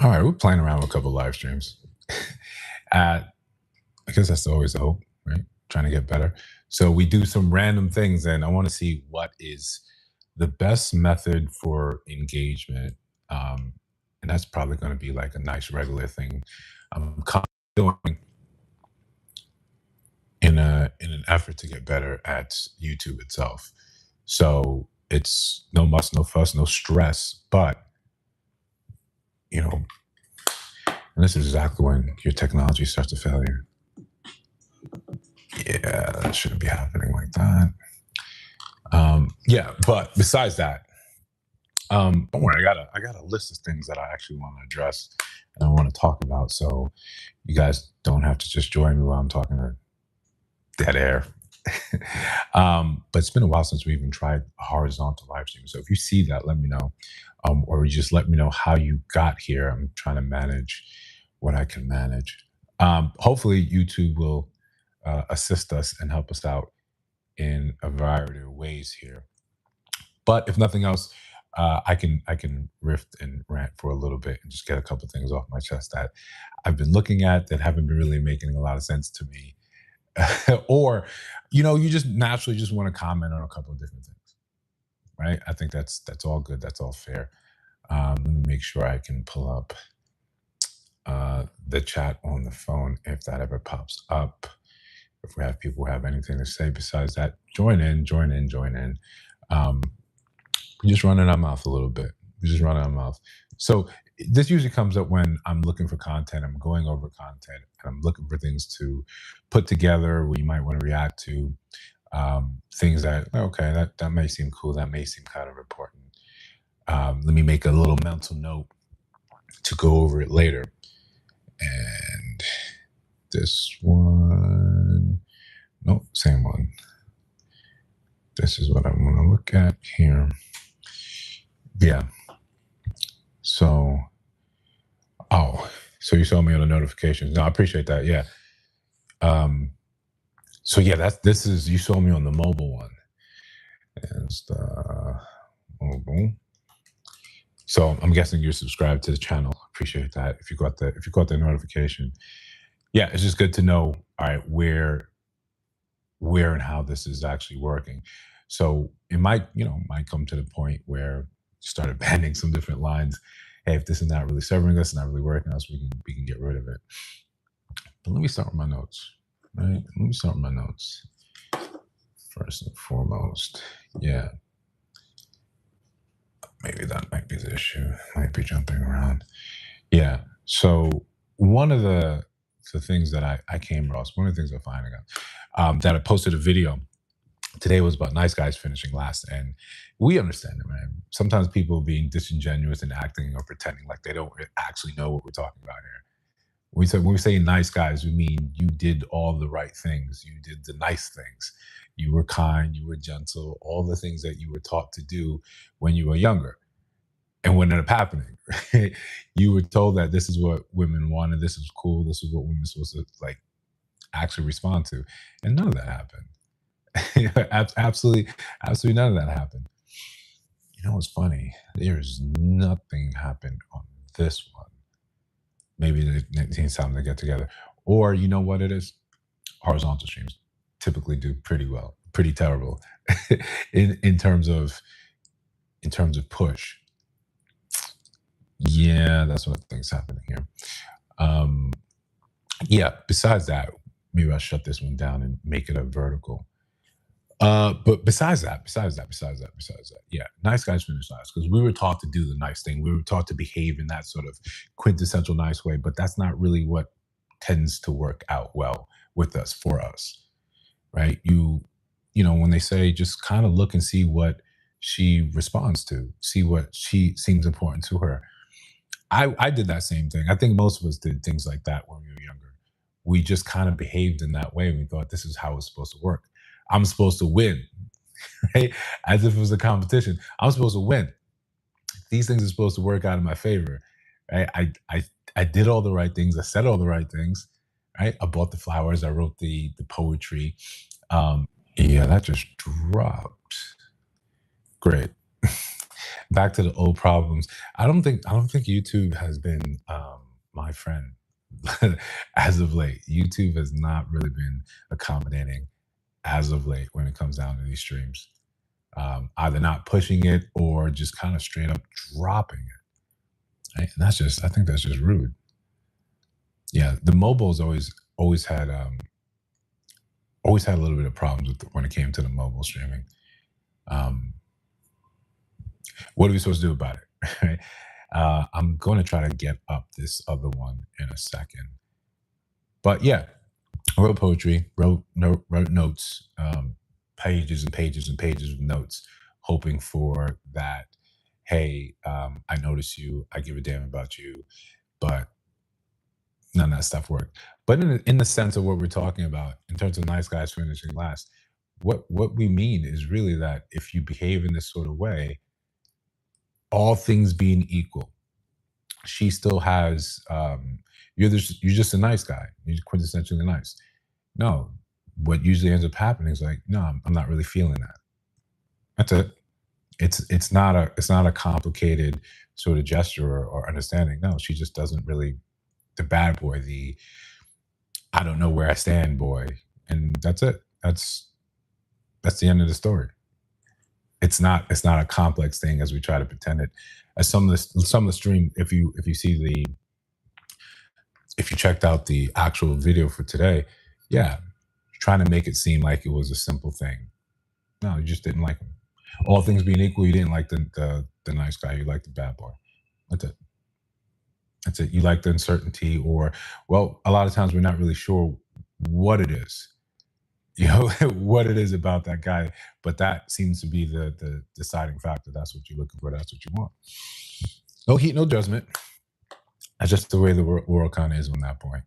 All right, we're playing around with a couple live streams. uh, because that's always the hope, right? Trying to get better. So we do some random things, and I want to see what is the best method for engagement. Um, and that's probably going to be like a nice regular thing I'm doing in an effort to get better at YouTube itself. So it's no muss, no fuss, no stress, but you know, and this is exactly when your technology starts to fail you. Yeah, that shouldn't be happening like that. Yeah, but besides that, don't worry, I got a list of things that I actually want to address and I want to talk about. So you guys don't have to just join me while I'm talking to dead air. But it's been a while since we even tried a horizontal live stream. So if you see that, let me know. Or just let me know how you got here. I'm trying to manage what I can manage. Hopefully YouTube will assist us and help us out in a variety of ways here. But if nothing else, I can riff and rant for a little bit and just get a couple things off my chest that I've been looking at that haven't been really making a lot of sense to me. Or, you just naturally just want to comment on a couple of different things, right? I think that's all good. That's all fair. Let me make sure I can pull up the chat on the phone if that ever pops up. If we have people who have anything to say besides that, join in, join in, join in. We just running our mouth a little bit. We just running our mouth. So this usually comes up when I'm looking for content. I'm going over content and I'm looking for things to put together where you might want to react to. Things that, okay, that may seem cool. That may seem kind of important. Let me make a little mental note to go over it later. And this one, nope, same one. This is what I want to look at here. Yeah. So, so you saw me on the notifications. No, I appreciate that. Yeah. So yeah, this is, you saw me on the mobile one. It's the mobile. So I'm guessing you're subscribed to the channel. Appreciate that. If you got the notification, yeah, it's just good to know. All right, where and how this is actually working. So it might come to the point where you started banning some different lines. Hey, if this is not really serving us, not really working us, we can get rid of it. But let me start with my notes. Right? Let me start with my notes. First and foremost, yeah. Maybe that might be the issue. Might be jumping around. Yeah. So one of the things that I came across, one of the things I find that I posted a video today was about nice guys finishing last, and we understand it, man. Sometimes people being disingenuous and acting or pretending like they don't actually know what we're talking about here. When we say nice guys, we mean you did all the right things. You did the nice things. You were kind. You were gentle. All the things that you were taught to do when you were younger. And what ended up happening, you were told that this is what women wanted. This is cool. This is what women are supposed to actually respond to, and none of that happened. Absolutely none of that happened. You know what's funny? There's nothing happened on this one. Maybe it needs time to get together. Or you know what it is? Horizontal streams typically do pretty well, pretty terrible in terms of push. Yeah, that's what I think is happening here. Yeah, besides that, maybe I'll shut this one down and make it a vertical. But besides that, yeah, nice guys finish last because we were taught to do the nice thing. We were taught to behave in that sort of quintessential nice way, but that's not really what tends to work out well with us, for us, right? When they say just kind of look and see what she responds to, see what she seems important to her. I did that same thing. I think most of us did things like that when we were younger. We just kind of behaved in that way. And we thought this is how it's supposed to work. I'm supposed to win, right? As if it was a competition. I'm supposed to win. These things are supposed to work out in my favor, right? I did all the right things. I said all the right things, right? I bought the flowers. I wrote the poetry. Yeah, that just dropped. Great. Back to the old problems. I don't think YouTube has been my friend as of late. YouTube has not really been accommodating as of late when it comes down to these streams. Either not pushing it or just kind of straight up dropping it. Right? And I think that's just rude. Yeah, the mobile's always had a little bit of problems with when it came to the mobile streaming. Um, what are we supposed to do about it? Right? I'm going to try to get up this other one in a second. But yeah, I wrote poetry, wrote notes, pages and pages and pages of notes, hoping for that. Hey, I notice you. I give a damn about you. But none of that stuff worked. But in the sense of what we're talking about, in terms of nice guys finishing last, what we mean is really that if you behave in this sort of way, all things being equal, she still has you're just a nice guy. You're quintessentially nice. No, what usually ends up happening is like, no, I'm not really feeling that. That's it. It's not a complicated sort of gesture or understanding. No, she just doesn't really the bad boy, the I don't know where I stand boy, and that's it. That's the end of the story. It's not a complex thing as we try to pretend it. As some of the stream, if you checked out the actual video for today, yeah, trying to make it seem like it was a simple thing. No, you just didn't like him. All things being equal, you didn't like the nice guy. You liked the bad boy. That's it. That's it. You like the uncertainty, or well, a lot of times we're not really sure what it is. You know what it is about that guy, but that seems to be the deciding factor. That's what you're looking for. That's what you want. No heat, no judgment. That's just the way the world kind of is on that point.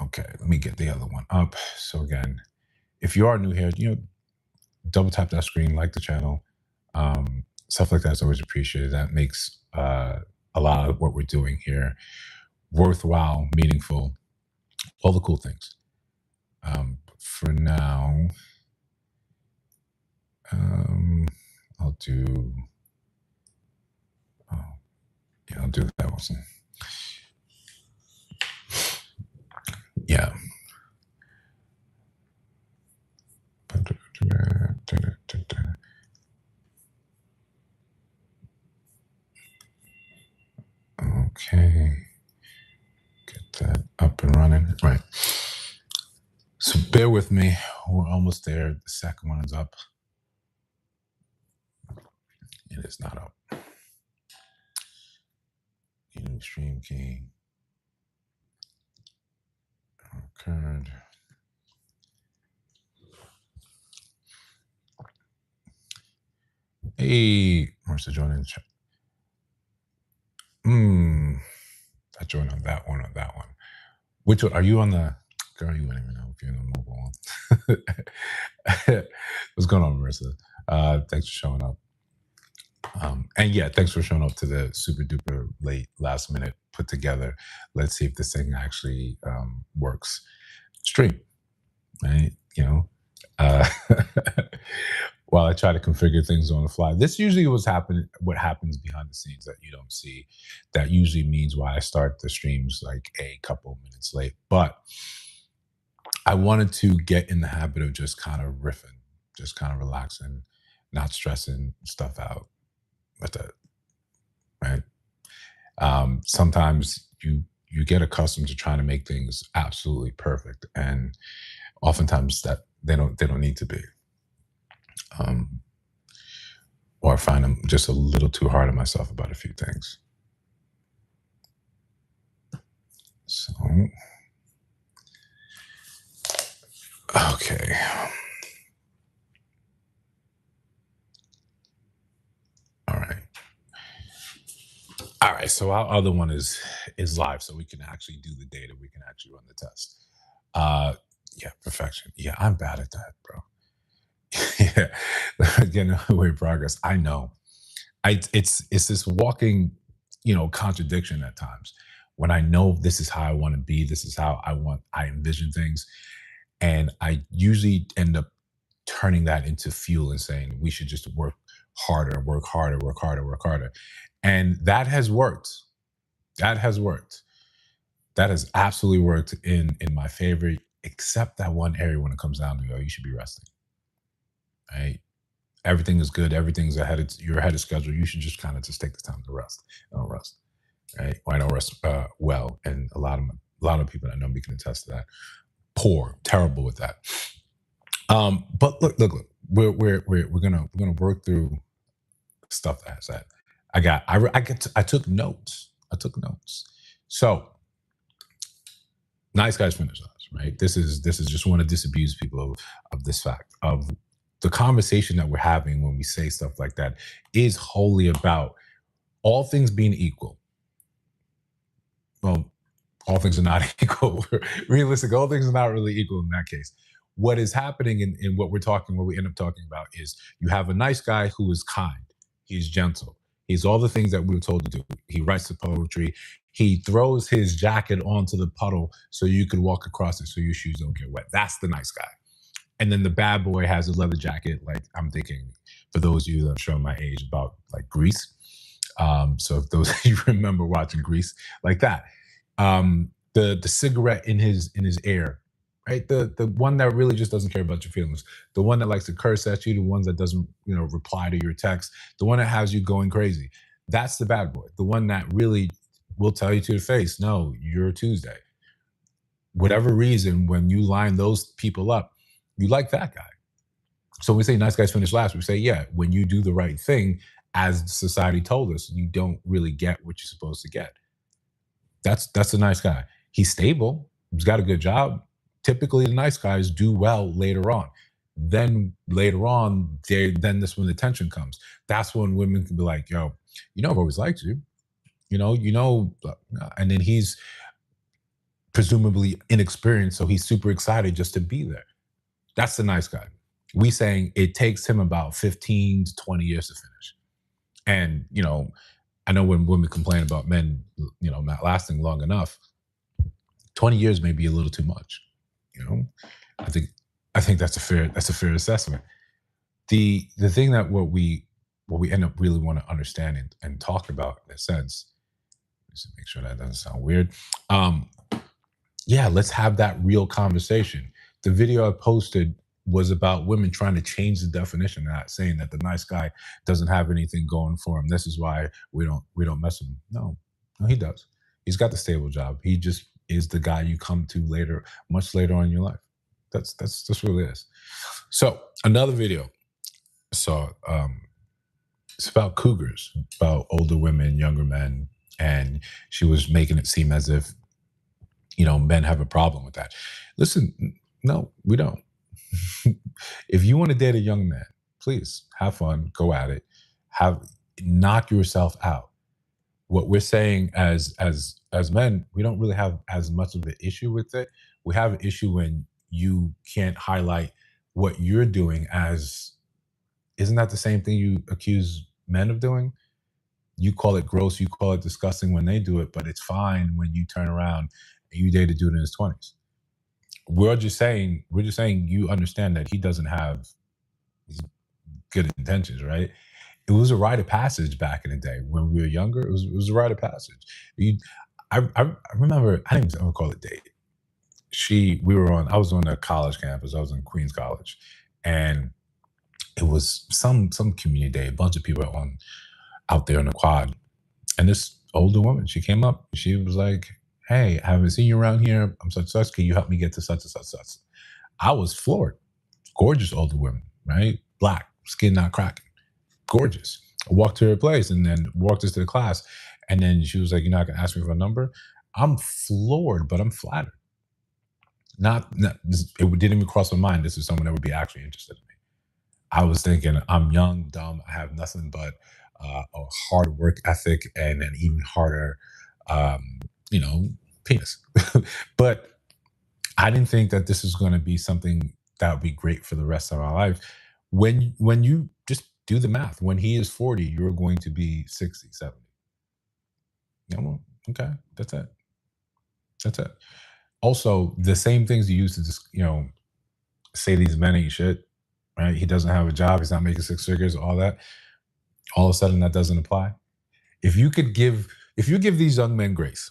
Okay, let me get the other one up. So again, if you are new here, double tap that screen, like the channel. Stuff like that's always appreciated. That makes a lot of what we're doing here worthwhile, meaningful, all the cool things. For now, I'll do. Oh, yeah, I'll do that one. Yeah. Okay. Get that up and running. Right. So bear with me. We're almost there. The second one is up. It is not up. New stream key. Occurred. Hey, Marcia joining the chat. I joined on that one or that one. Which one? Are you on the girl? You wouldn't even know if you're in the mobile one. What's going on, Marissa? Thanks for showing up. And yeah, thanks for showing up to the super duper late last minute put together. Let's see if this thing actually works. Stream, right? Uh, while I try to configure things on the fly. This usually what happens behind the scenes that you don't see. That usually means why I start the streams like a couple minutes late. But I wanted to get in the habit of just kind of riffing, just kind of relaxing, not stressing stuff out. But that, right? Sometimes you get accustomed to trying to make things absolutely perfect, and oftentimes that they don't need to be. Or I find I'm just a little too hard on myself about a few things. So, okay. All right. So our other one is live, so we can actually do the data. We can actually run the test. Yeah, perfection. Yeah, I'm bad at that, bro. Yeah, getting away progress. I know. It's this walking, contradiction at times. When I know this is how I want to be, this is how I envision things, and I usually end up turning that into fuel and saying we should just work harder, work harder, work harder, work harder. And that has worked. That has worked. That has absolutely worked in my favor, except that one area when it comes down to, yo, you should be resting, right? Everything is good. Everything's you're ahead of schedule. You should just kind of just take the time to rest. I don't rest, right? Or I don't rest well. And a lot of people that know me can attest to that. Poor, terrible with that. But look. We're gonna work through stuff that has that. I took notes. I took notes. So nice guys finish last, right? This is just want to disabuse people of this fact of the conversation that we're having when we say stuff like that is wholly about all things being equal. Well, all things are not equal. Realistic, all things are not really equal in that case. What is happening in what we end up talking about is you have a nice guy who is kind, he's gentle, he's all the things that we were told to do. He writes the poetry, he throws his jacket onto the puddle so you could walk across it so your shoes don't get wet. That's the nice guy. And then the bad boy has a leather jacket, like I'm thinking, for those of you that are showing my age, about like Grease. So if those of you remember watching Grease, like that, the cigarette in his ear, right? The one that really just doesn't care about your feelings, the one that likes to curse at you, the ones that doesn't reply to your text, the one that has you going crazy. That's the bad boy. The one that really will tell you to the face, no, you're a Tuesday. Whatever reason, when you line those people up, you like that guy. So when we say nice guys finish last, we say, yeah, when you do the right thing, as society told us, you don't really get what you're supposed to get. That's a nice guy. He's stable. He's got a good job. Typically, the nice guys do well later on. Then later on, then this when the tension comes. That's when women can be like, "Yo, I've always liked you. And then he's presumably inexperienced, so he's super excited just to be there. That's the nice guy. We saying it takes him about 15 to 20 years to finish. And I know when women complain about men, not lasting long enough, 20 years may be a little too much. You know, I think that's a fair assessment. The thing that what we end up really want to understand and talk about in a sense, just to make sure that doesn't sound weird. Yeah, let's have that real conversation. The video I posted was about women trying to change the definition, not saying that the nice guy doesn't have anything going for him. This is why we don't mess with him. No, he does. He's got the stable job. He just is the guy you come to later, much later on in your life. That's what it is. So another video I saw. It's about cougars, about older women, younger men, and she was making it seem as if men have a problem with that. Listen, no, we don't. If you want to date a young man, please have fun, go at it, have knock yourself out. What we're saying as men, we don't really have as much of an issue with it. We have an issue when you can't highlight what you're doing as. Isn't that the same thing you accuse men of doing? You call it gross, you call it disgusting when they do it, but it's fine when you turn around and you date a dude in his 20s. We're just saying you understand that he doesn't have these good intentions, right? It was a rite of passage back in the day when we were younger. It was a rite of passage. You, I remember I didn't even call it date. I was on a college campus. I was in Queens College, and it was some community day. A bunch of people on out there on the quad, and this older woman, she came up. She was like, "Hey, I haven't seen you around here. I'm such such. Can you help me get to such and such such?" I was floored. Gorgeous older woman, right? Black, skin not cracking, gorgeous. I walked to her place and then walked us to the class, and then she was like, "You're not gonna ask me for a number." I'm floored, but I'm flattered. It didn't even cross my mind. This is someone that would be actually interested in me. I was thinking, I'm young, dumb, I have nothing but a hard work ethic and an even harder, um, you know, penis. But I didn't think that this was going to be something that would be great for the rest of my life. When you just do the math, when he is 40, you're going to be 60, 70. Well, okay, that's it. That's it. Also, the same things you use to just, say these men ain't shit, right? He doesn't have a job, he's not making six figures, all that. All of a sudden that doesn't apply. If you give these young men grace,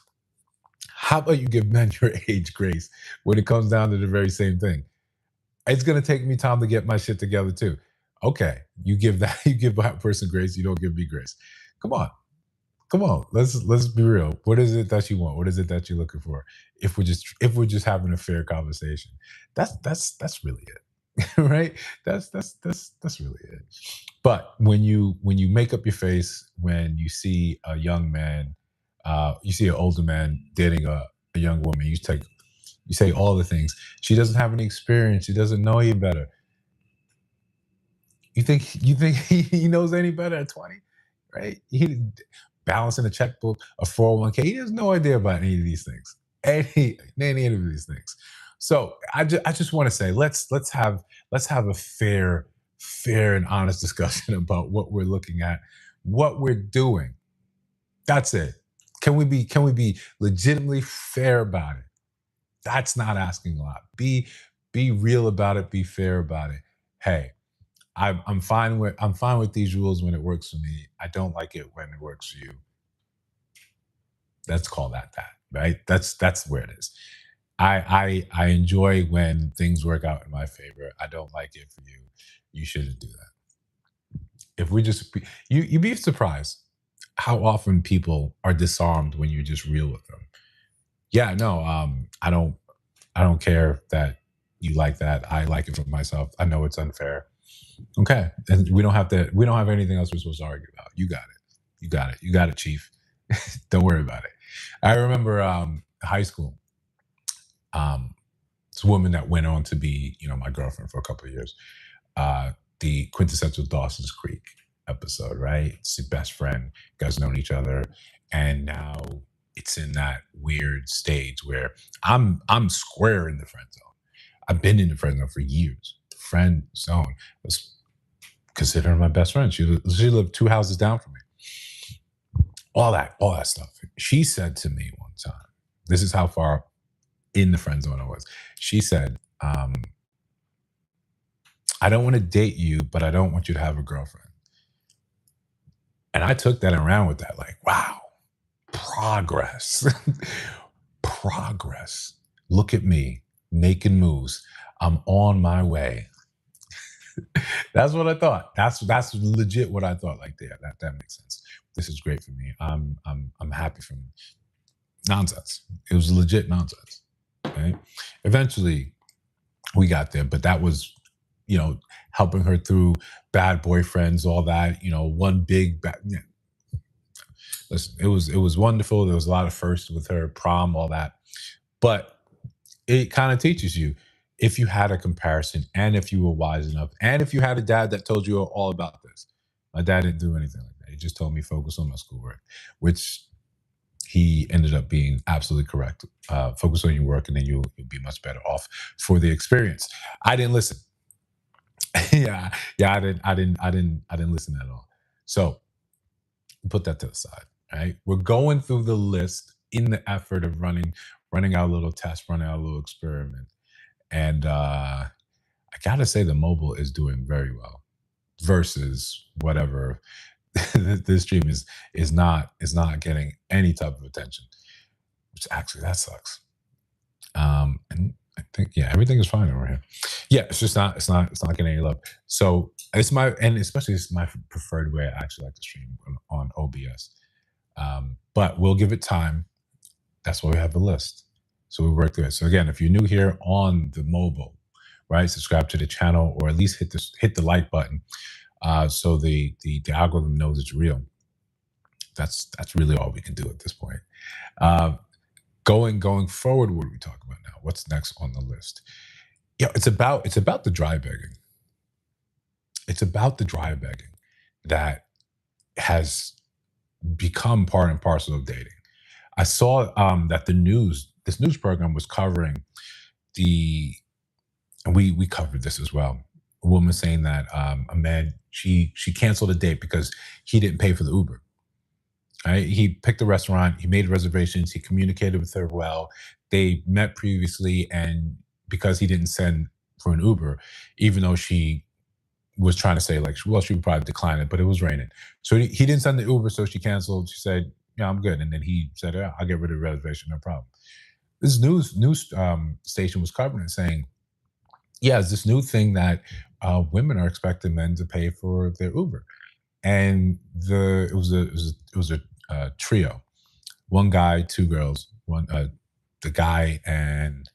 how about you give men your age grace when it comes down to the very same thing? It's gonna take me time to get my shit together too. Okay, you give that you give that person grace, you don't give me grace. Come on. Come on, let's be real. What is it that you want? What is it that you're looking for? If we're just having a fair conversation, that's really it, right? That's really it. But when you make up your face when you see a young man, you see an older man dating a young woman, you say all the things. She doesn't have any experience. She doesn't know you better. You think he knows any better at 20, right? He balancing a checkbook, a 401k. He has no idea about any of these things. Any of these things. So I just want to say let's have a fair and honest discussion about what we're looking at, what we're doing. That's it. Can we be legitimately fair about it? That's not asking a lot. Be real about it. Be fair about it. Hey, I'm fine with these rules when it works for me. I don't like it when it works for you. Let's call that, right? That's where it is. I enjoy when things work out in my favor. I don't like it for you. You shouldn't do that. If we just you'd be surprised how often people are disarmed when you're just real with them. Yeah, no, I don't care that you like that. I like it for myself. I know it's unfair. Okay. And we don't have anything else we're supposed to argue about. You got it. You got it. You got it, Chief. Don't worry about it. I remember high school. Um, this woman that went on to be, my girlfriend for a couple of years. Uh, the quintessential Dawson's Creek episode, right? It's your best friend. You guys known each other, and now it's in that weird stage where I'm square in the friend zone. I've been in the friend zone for years. Friend zone was consider her my best friend. She lived 2 houses down from me. All that stuff. She said to me one time, this is how far in the friend zone I was. She said, I don't want to date you, but I don't want you to have a girlfriend. And I took that and ran with that, like, wow, progress. Progress. Look at me making moves. I'm on my way. That's what I thought. That's legit what I thought. Like, yeah, that makes sense. This is great for me. I'm happy for me. Nonsense. It was legit nonsense. Right. Eventually, we got there, but that was, helping her through bad boyfriends, all that. One big bad. Yeah. Listen, it was wonderful. There was a lot of firsts with her, prom, all that. But it kind of teaches you if you had a comparison and if you were wise enough and if you had a dad that told you all about this. My dad didn't do anything like that. He just told me focus on my schoolwork, which he ended up being absolutely correct. Focus on your work and then you'll be much better off for the experience. I didn't listen. Yeah, I didn't listen at all. So put that to the side. Right. We're going through the list in the effort of running our little test, running our little experiment. And I gotta say the mobile is doing very well versus whatever this stream is not getting any type of attention, which actually that sucks. And I think yeah, everything is fine over here. Yeah, it's not getting any love. So it's my and especially it's my preferred way. I actually like to stream on OBS. But we'll give it time. That's why we have the list. So we work through it. So again, if you're new here on the mobile, right, subscribe to the channel or at least hit the like button, so the algorithm knows it's real. That's really all we can do at this point. Uh, going forward, what are we talking about now? What's next on the list? Yeah, it's about the dry begging. It's about the dry begging that has become part and parcel of dating. I saw that this news program was covering the, and we covered this as well. A woman saying that a man she canceled a date because he didn't pay for the Uber. Right? He picked a restaurant, he made reservations, he communicated with her well. They met previously, and because he didn't send for an Uber, even though she was trying to say like, well, she would probably decline it, but it was raining. So he didn't send the Uber, so she canceled. She said, yeah, I'm good. And then he said, yeah, I'll get rid of the reservation, no problem. This news station was covering it saying, yeah, it's this new thing that women are expecting men to pay for their Uber. And it was a trio, one guy, two girls, one the guy and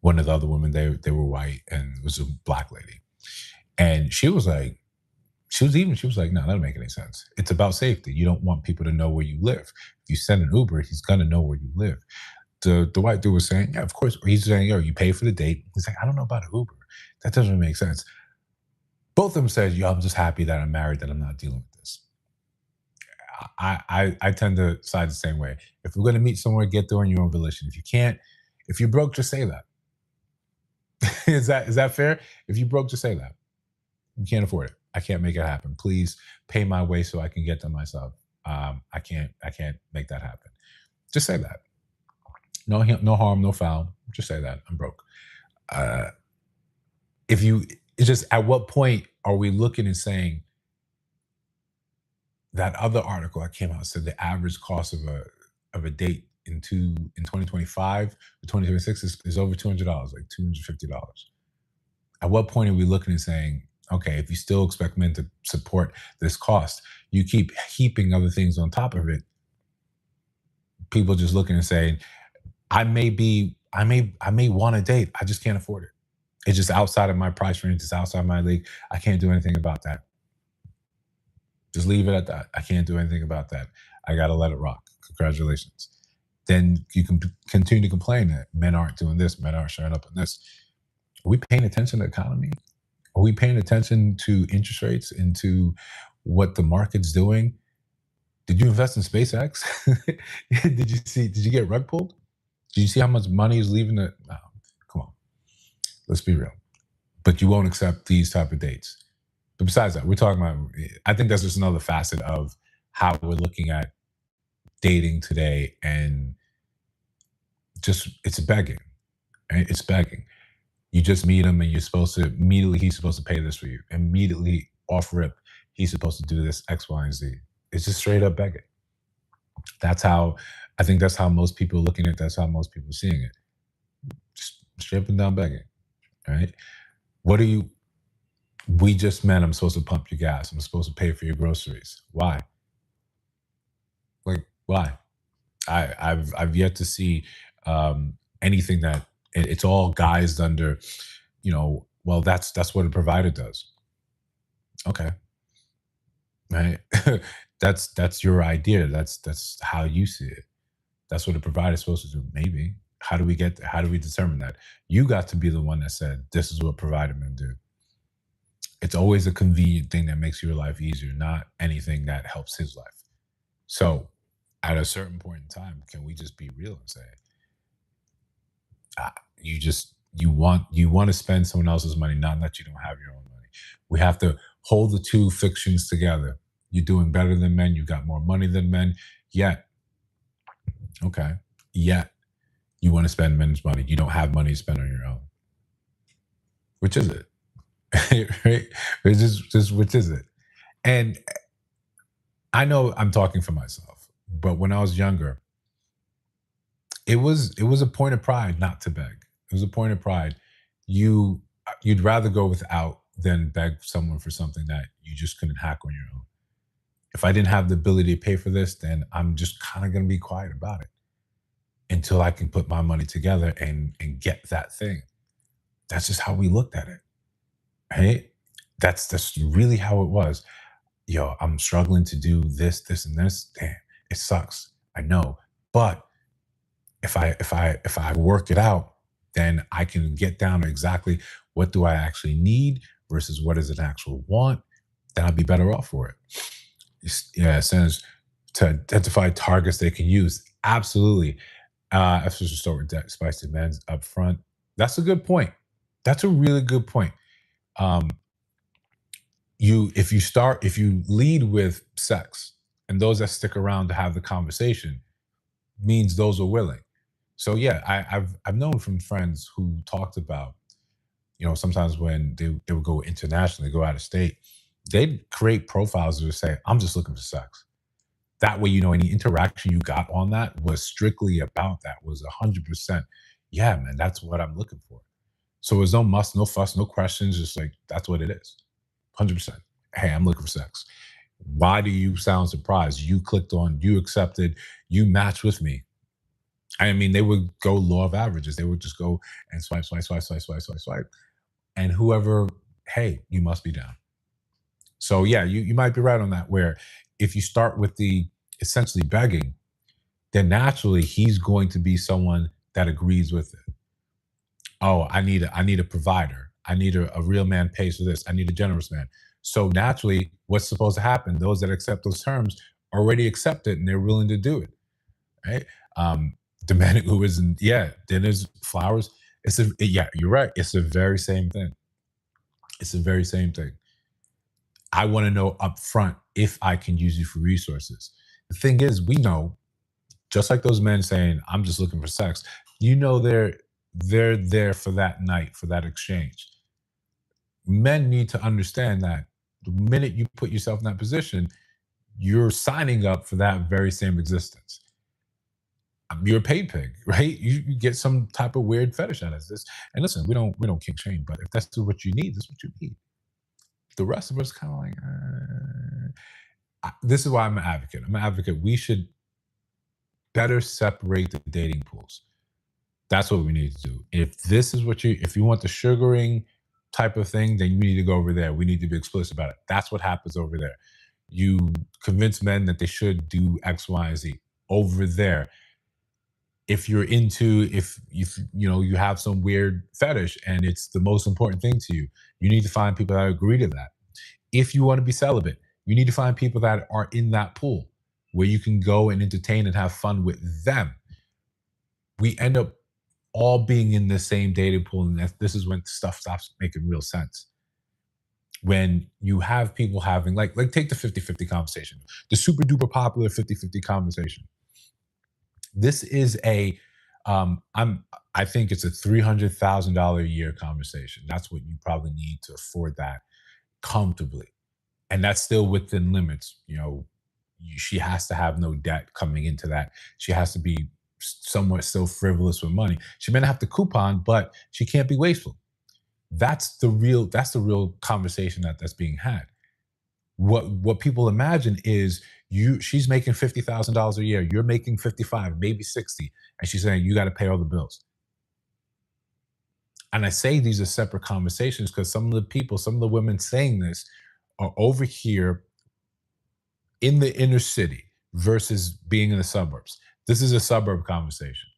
one of the other women, they were white, and it was a black lady. And she was like, no, that doesn't make any sense. It's about safety. You don't want people to know where you live. If you send an Uber, he's gonna know where you live. The white dude was saying, yeah, of course. He's saying, yo, you pay for the date. He's like, I don't know about an Uber. That doesn't make sense. Both of them said, yo, I'm just happy that I'm married, that I'm not dealing with this. I tend to side the same way. If we're gonna meet somewhere, get there on your own volition. If you can't, if you're broke, just say that. Is that fair? If you broke, just say that. You can't afford it. I can't make it happen. Please pay my way so I can get to myself. I can't make that happen. Just say that. No harm, no foul. Just say that I'm broke. Uh, if you, it's just at what point are we looking and saying that other article that came out said the average cost of a date in 2025 to 2026 is over $200, like $250. At what point are we looking and saying, okay, if you still expect men to support this cost, you keep heaping other things on top of it. People just looking and saying, I may want a date. I just can't afford it. It's just outside of my price range. It's outside my league. I can't do anything about that. Just leave it at that. I can't do anything about that. I got to let it rock. Congratulations. Then you can continue to complain that men aren't doing this, men aren't showing up on this. Are we paying attention to the economy? Are we paying attention to interest rates and to what the market's doing? Did you invest in SpaceX? Did you get rug pulled? Did you see how much money is leaving the no, come on. Let's be real. But you won't accept these type of dates. But besides that, we're talking about I think that's just another facet of how we're looking at dating today, and just it's begging. Right? It's begging. You just meet him and you're supposed to immediately he's supposed to pay this for you. Immediately off rip, he's supposed to do this X, Y, and Z. It's just straight up begging. That's how I think that's how most people are looking at it. That's how most people are seeing it. Just straight up and down begging. Right? What are you we just met, I'm supposed to pump your gas. I'm supposed to pay for your groceries. Why? Like, why? I've yet to see anything that it's all guised under, well, that's what a provider does. Okay, right? That's your idea. That's how you see it. That's what a provider is supposed to do. Maybe. How do we get there? How do we determine that? You got to be the one that said this is what provider men do. It's always a convenient thing that makes your life easier, not anything that helps his life. So, at a certain point in time, can we just be real and say, you want to spend someone else's money, not that you don't have your own money. We have to hold the two fictions together. You're doing better than men. You got more money than men. Yet, okay, yet you want to spend men's money. You don't have money to spend on your own. Which is it? Right? It's just which is it? And I know I'm talking for myself, but when I was younger, it was a point of pride not to beg. It was a point of pride. You'd rather go without than beg someone for something that you just couldn't hack on your own. If I didn't have the ability to pay for this, then I'm just kind of going to be quiet about it until I can put my money together and get that thing. That's just how we looked at it, right? That's really how it was. Yo, I'm struggling to do this, and this. Damn, it sucks. I know, but if I work it out, then I can get down to exactly what do I actually need versus what is an actual want. Then I'll be better off for it. Yeah, it says to identify targets they can use. Absolutely. I supposed to start with that spicy demands up front. That's a good point. That's a really good point. Um, if you lead with sex, and those that stick around to have the conversation means those are willing. So yeah, I've known from friends who talked about Sometimes when they would go internationally, go out of state, they'd create profiles that would say, I'm just looking for sex. That way, any interaction you got on that was strictly about that, was 100%. Yeah, man, that's what I'm looking for. So there's no muss, no fuss, no questions. Just like, that's what it is. 100%. Hey, I'm looking for sex. Why do you sound surprised? You clicked on, you accepted, you matched with me. I mean, they would go law of averages. They would just go and swipe, swipe, swipe, swipe, swipe, swipe, swipe. And whoever, hey, you must be down. So yeah, you might be right on that. Where if you start with the essentially begging, then naturally he's going to be someone that agrees with it. Oh, I need a provider. I need a real man pays for this. I need a generous man. So naturally, what's supposed to happen? Those that accept those terms already accept it and they're willing to do it, right? Um, the man who isn't, yeah, dinners, flowers. Yeah, you're right. It's the very same thing. It's the very same thing. I want to know up front if I can use you for resources. The thing is, we know, just like those men saying, I'm just looking for sex, they're there for that night, for that exchange. Men need to understand that the minute you put yourself in that position, you're signing up for that very same existence. You're a paid pig, right? You get some type of weird fetish out of this. And listen, we don't kink shame, but if that's what you need, that's what you need. The rest of us kind of like, this is why I'm an advocate. I'm an advocate. We should better separate the dating pools. That's what we need to do. If you want the sugaring type of thing, then you need to go over there. We need to be explicit about it. That's what happens over there. You convince men that they should do X, Y, and Z over there. If you have some weird fetish and it's the most important thing to you, you need to find people that agree to that. If you want to be celibate, you need to find people that are in that pool where you can go and entertain and have fun with them. We end up all being in the same dating pool, and this is when stuff stops making real sense. When you have people having like take the 50-50 conversation, the super duper popular 50-50 conversation. This is a I think it's a $300,000 a year conversation. That's what you probably need to afford that comfortably. And that's still within limits. She has to have no debt coming into that. She has to be somewhat still frivolous with money. She may not have to coupon, but she can't be wasteful. That's the real conversation that's being had. What people imagine is she's making $50,000 a year, you're making 55, maybe 60, and she's saying you got to pay all the bills. And I say these are separate conversations because some of the women saying this are over here in the inner city versus being in the suburbs. This is a suburb conversation.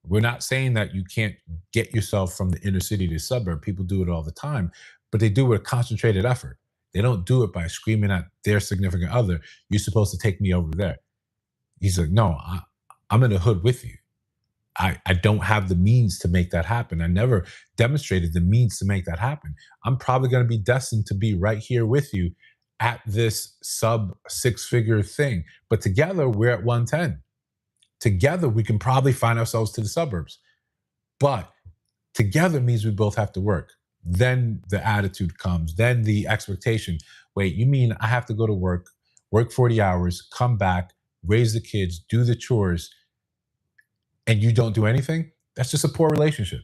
We're not saying that you can't get yourself from the inner city to the suburb. People do it all the time, but they do it with a concentrated effort. They don't do it by screaming at their significant other, you're supposed to take me over there. He's like, no, I'm in the hood with you. I don't have the means to make that happen. I never demonstrated the means to make that happen. I'm probably going to be destined to be right here with you at this sub six figure thing. But together, we're at 110. Together, we can probably find ourselves to the suburbs. But together means we both have to work. Then the attitude comes, then the expectation. Wait, you mean I have to go to work 40 hours, come back, raise the kids, do the chores, and you don't do anything? That's just a poor relationship.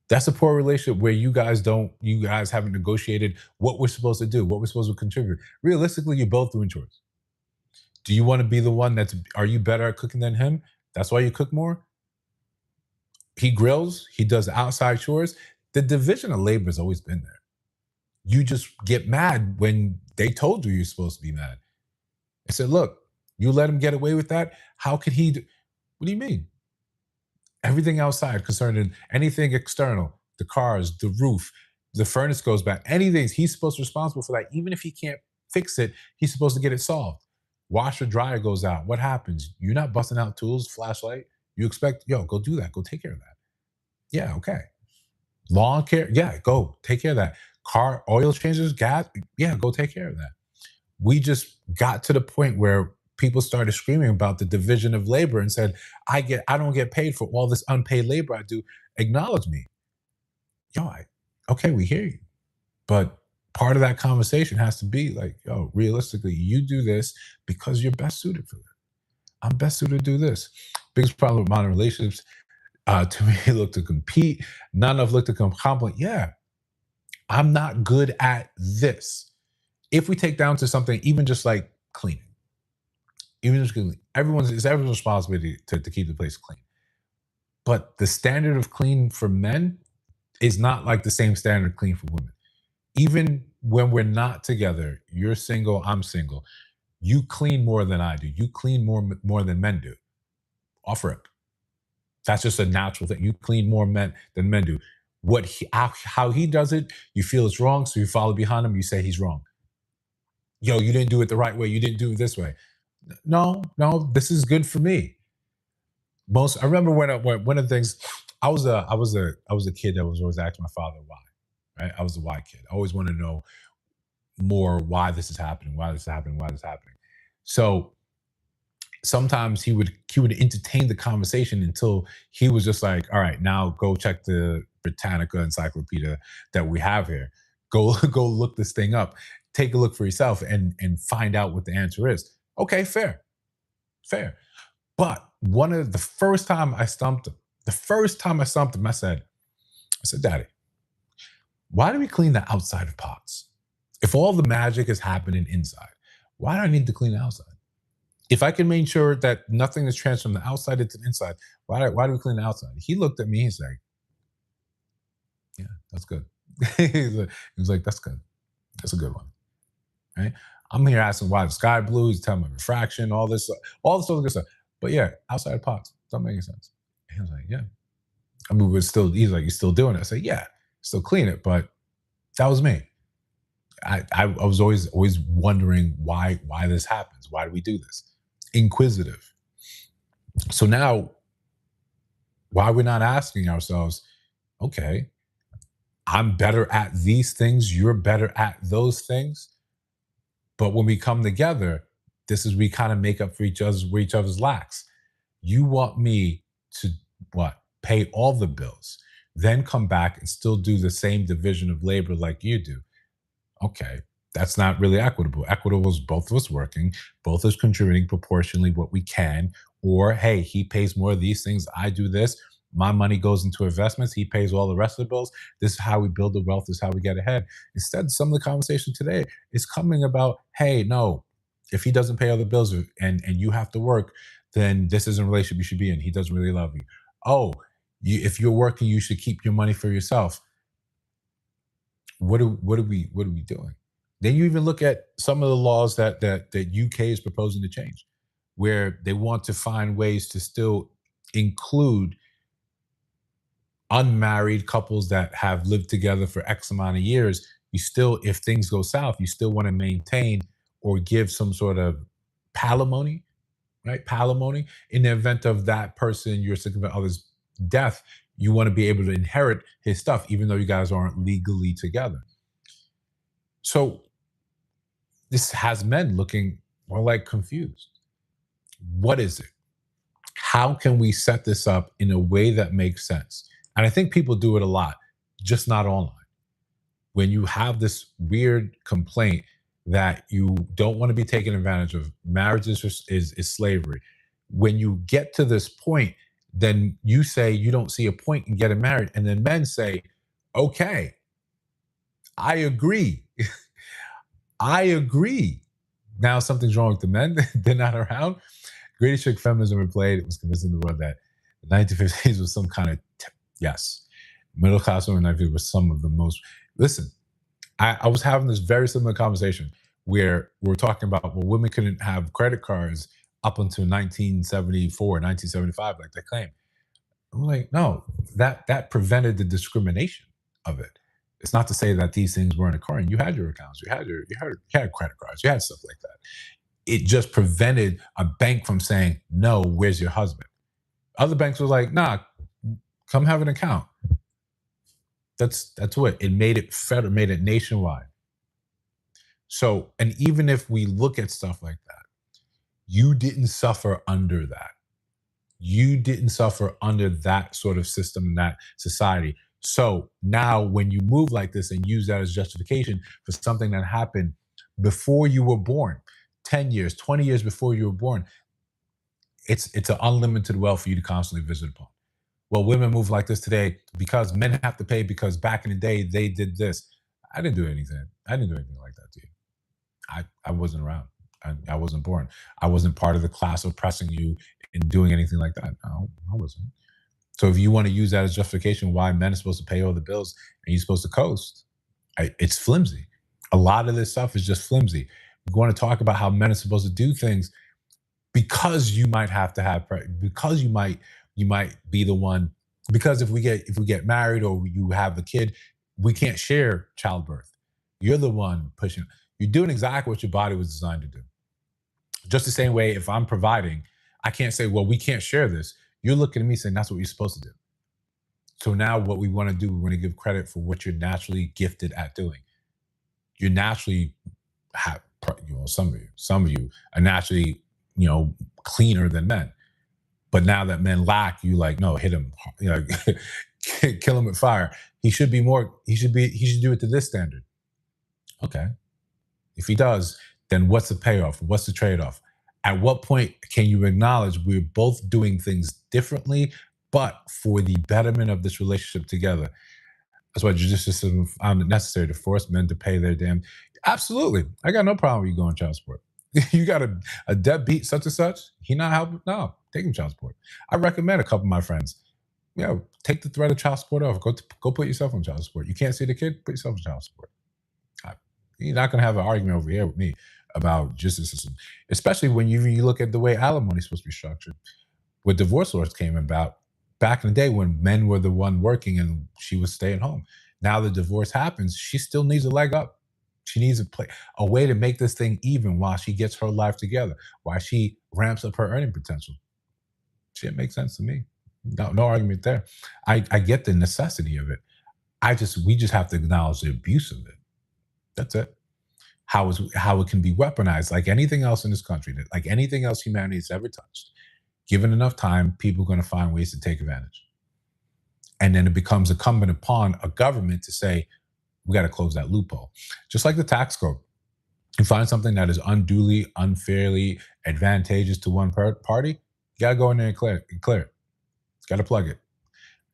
That's a poor relationship where you guys haven't negotiated what we're supposed to do, what we're supposed to contribute. Realistically, you're both doing chores. Do you want to be the one are you better at cooking than him? That's why you cook more? He grills, he does outside chores. The division of labor has always been there. You just get mad when they told you you're supposed to be mad. I said, look, you let him get away with that. How could he what do you mean? Everything outside concerning anything external, the cars, the roof, the furnace goes bad, anything, he's supposed to be responsible for that. Even if he can't fix it, he's supposed to get it solved. Washer dryer goes out. What happens? You're not busting out tools, flashlight. You expect, yo, go do that. Go take care of that. Yeah, okay. Lawn care, yeah, go take care of that. Car oil changes, gas, yeah, go take care of that. We just got to the point where people started screaming about the division of labor and said, I don't get paid for all this unpaid labor I do. Acknowledge me. Yo, Okay, we hear you. But part of that conversation has to be like, yo, realistically, you do this because you're best suited for that. I'm best suited to do this. Biggest problem with modern relationships, to me, look to compete, not enough look to compliment. Yeah, I'm not good at this. If we take down to something, even just like cleaning, even just cleaning, it's everyone's responsibility to keep the place clean. But the standard of clean for men is not like the same standard of clean for women. Even when we're not together, you're single, I'm single. You clean more than I do. You clean more than men do. Off rip. That's just a natural thing. You clean more men than men do. How he does it, you feel it's wrong, so you follow behind him. You say he's wrong. Yo, you didn't do it the right way. You didn't do it this way. No, no, this is good for me. I remember when one of the things I was a kid that was always asking my father why. Right, I was a why kid. I always want to know more why this is happening, why this is happening, why this is happening. So sometimes he would entertain the conversation until he was just like, all right, now go check the Britannica encyclopedia that we have here. Go go look this thing up. Take a look for yourself and find out what the answer is. Okay, fair, fair. But one of the first time I stumped him, I said, Daddy, why do we clean the outside of pots? If all the magic is happening inside, why do I need to clean the outside? If I can make sure that nothing is transferred from the outside into the inside, why do we clean the outside? He looked at me, he's like, yeah, that's good. He was like, that's good. That's a good one. Right? I'm here asking why the sky blue, he's telling me refraction, all this other good stuff. But yeah, outside pots, don't make any sense. He was like, yeah. I mean, he's like, you still doing it? I said, yeah, still clean it, but that was me. I was always wondering why this happens. Why do we do this? Inquisitive. So now, why we're not asking ourselves, okay, I'm better at these things, you're better at those things, but when we come together, this is we kind of make up for each other's lacks. You want me to what? Pay all the bills, then come back and still do the same division of labor like you do. Okay, that's not really equitable. Equitable is both of us working, both of us contributing proportionally what we can, or hey, he pays more of these things, I do this. My money goes into investments, he pays all the rest of the bills. This is how we build the wealth, this is how we get ahead. Instead, some of the conversation today is coming about, hey, no, if he doesn't pay all the bills and you have to work, then this isn't a relationship you should be in. He doesn't really love you. Oh, if you're working, you should keep your money for yourself. What are we doing? Then you even look at some of the laws that UK is proposing to change, where they want to find ways to still include unmarried couples that have lived together for X amount of years. You still, if things go south, you still want to maintain or give some sort of palimony, right? Palimony in the event of that person, your significant other's death. You want to be able to inherit his stuff, even though you guys aren't legally together. So this has men looking more like confused. What is it? How can we set this up in a way that makes sense? And I think people do it a lot, just not online. When you have this weird complaint that you don't want to be taken advantage of, marriage is slavery. When you get to this point, then you say you don't see a point in getting married. And then men say, okay, I agree. I agree. Now something's wrong with the men. They're not around. Greatest trick feminism ever played. It was convincing the world that the 1950s was some kind of yes, middle class women in the 1950s were some of the most. Listen, I was having this very similar conversation where we're talking about well, women couldn't have credit cards up until 1974, 1975, like they claim. I'm like, no, that prevented the discrimination of it. It's not to say that these things weren't occurring. You had your accounts, you had credit cards, you had stuff like that. It just prevented a bank from saying, no, where's your husband? Other banks were like, nah, come have an account. That's what it made it federal, made it nationwide. So, and even if we look at stuff like that, you didn't suffer under that. You didn't suffer under that sort of system, that society. So now when you move like this and use that as justification for something that happened before you were born, 10 years, 20 years before you were born, it's an unlimited wealth for you to constantly visit upon. Well, women move like this today because men have to pay because back in the day they did this. I didn't do anything. I didn't do anything like that to you. I wasn't around. I wasn't born. I wasn't part of the class oppressing you and doing anything like that. No, I wasn't. So if you want to use that as justification why men are supposed to pay all the bills and you're supposed to coast, it's flimsy. A lot of this stuff is just flimsy. We want to talk about how men are supposed to do things because you might have to have because you might be the one, because if we get married or you have a kid, we can't share childbirth. You're the one pushing. You're doing exactly what your body was designed to do. Just the same way, if I'm providing, I can't say, well, we can't share this. You're looking at me saying that's what you're supposed to do. So now what we want to do, we want to give credit for what you're naturally gifted at doing. You naturally have, some of you are naturally, cleaner than men. But now that men lack, you like, no, hit him, kill him with fire. He should be more, he should do it to this standard. Okay. If he does, then what's the payoff? What's the trade-off? At what point can you acknowledge we're both doing things differently, but for the betterment of this relationship together? That's why judicial system found it necessary to force men to pay their damn. Absolutely. I got no problem with you going child support. You got a deadbeat such and such. He not helping? No, take him child support. I recommend a couple of my friends. Take the threat of child support off. Go put yourself on child support. You can't see the kid, put yourself on child support. You're not going to have an argument over here with me about justice system, especially when you look at the way alimony is supposed to be structured. What divorce laws came about back in the day when men were the one working and she was staying home. Now the divorce happens, she still needs a leg up. She needs a way to make this thing even while she gets her life together, while she ramps up her earning potential. Shit makes sense to me. No argument there. I get the necessity of it. We just have to acknowledge the abuse of it. That's it. How it can be weaponized, like anything else in this country, like anything else humanity has ever touched. Given enough time, people are going to find ways to take advantage. And then it becomes incumbent upon a government to say, we got to close that loophole. Just like the tax code. You find something that is unduly, unfairly advantageous to one party, you got to go in there and clear it. Got to plug it.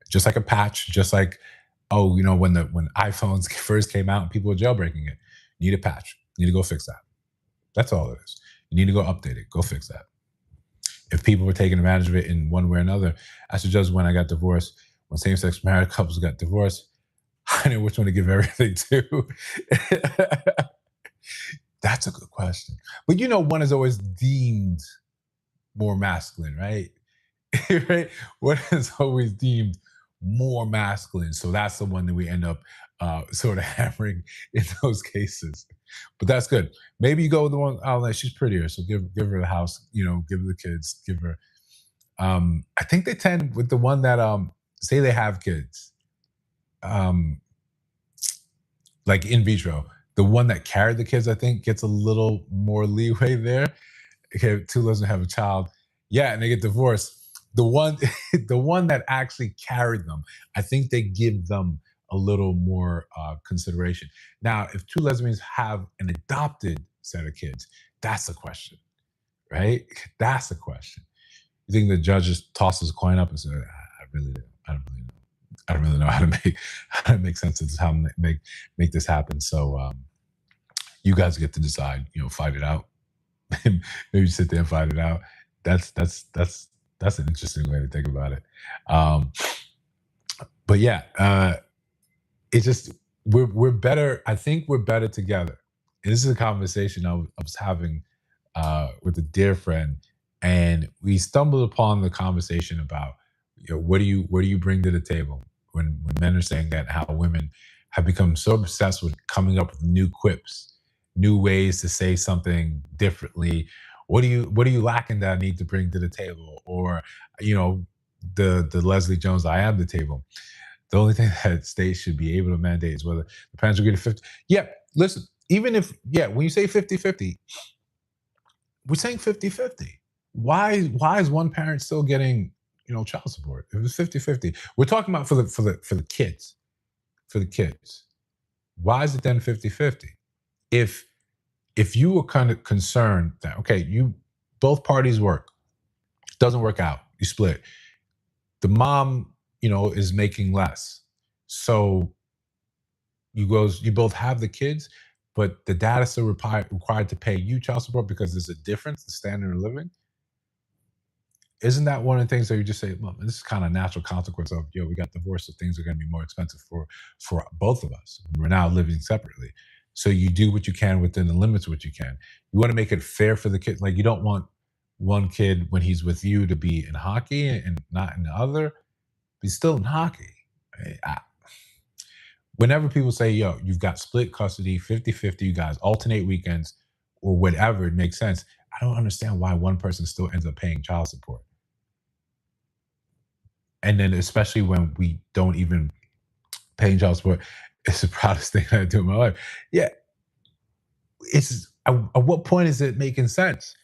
Just like a patch, just like, when iPhones first came out and people were jailbreaking it, you need a patch. You need to go fix that. That's all it is. You need to go update it. Go fix that. If people were taking advantage of it in one way or another, I suggest when I got divorced, when same-sex married couples got divorced, I knew which one to give everything to. That's a good question. But one is always deemed more masculine, right? Right? One is always deemed more masculine. So that's the one that we end up sort of hammering in those cases. But that's good. Maybe you go with the one, oh, she's prettier. So give her the house, give her the kids, give her. I think they tend with the one that say they have kids. Like in vitro, the one that carried the kids, I think, gets a little more leeway there. Okay, two doesn't have a child, yeah, and they get divorced. The one, the one that actually carried them, I think they give them a little more consideration. Now, if two lesbians have an adopted set of kids, that's the question, right? That's the question. You think the judge just tosses a coin up and says, I don't really know. I don't really know how to make sense of this, how to make this happen. So you guys get to decide. Fight it out. Maybe sit there and fight it out. That's an interesting way to think about it. But yeah, it's just we're better. I think we're better together. And this is a conversation I was having with a dear friend, and we stumbled upon the conversation about what do you bring to the table when men are saying that, how women have become so obsessed with coming up with new quips, new ways to say something differently. What do you lacking that I need to bring to the table? Or the Leslie Jones, I am the table. The only thing that states should be able to mandate is whether the parents will get a 50. Yeah, listen, even if, when you say 50-50, we're saying 50-50. Why is one parent still getting child support. If it was 50-50, we're talking about for the kids, for the kids. Why is it then 50-50? If if you were kind of concerned that, okay, you both parties work, doesn't work out, you split. The mom, is making less. So you both have the kids, but the dad is still required to pay you child support because there's a difference, the standard of living. Isn't that one of the things that you just say, well, this is kind of natural consequence of, we got divorced, so things are going to be more expensive for both of us. We're now living separately. So you do what you can within the limits of what you can. You want to make it fair for the kid. Like, you don't want one kid when he's with you to be in hockey and not in the other. He's still in hockey. Whenever people say, you've got split custody, 50-50, you guys alternate weekends or whatever, it makes sense. I don't understand why one person still ends up paying child support. And then especially when we don't even pay child support, it's the proudest thing I do in my life. Yeah, it's at what point is it making sense?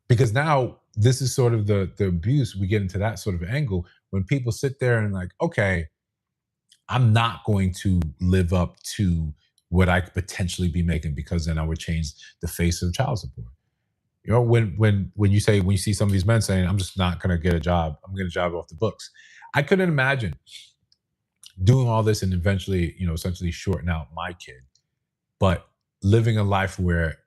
Because now this is sort of the abuse. We get into that sort of angle when people sit there and like, okay, I'm not going to live up to what I could potentially be making because then I would change the face of child support. When you see some of these men saying, I'm just not gonna get a job, I'm gonna get a job off the books. I couldn't imagine doing all this and eventually, essentially shorten out my kid, but living a life where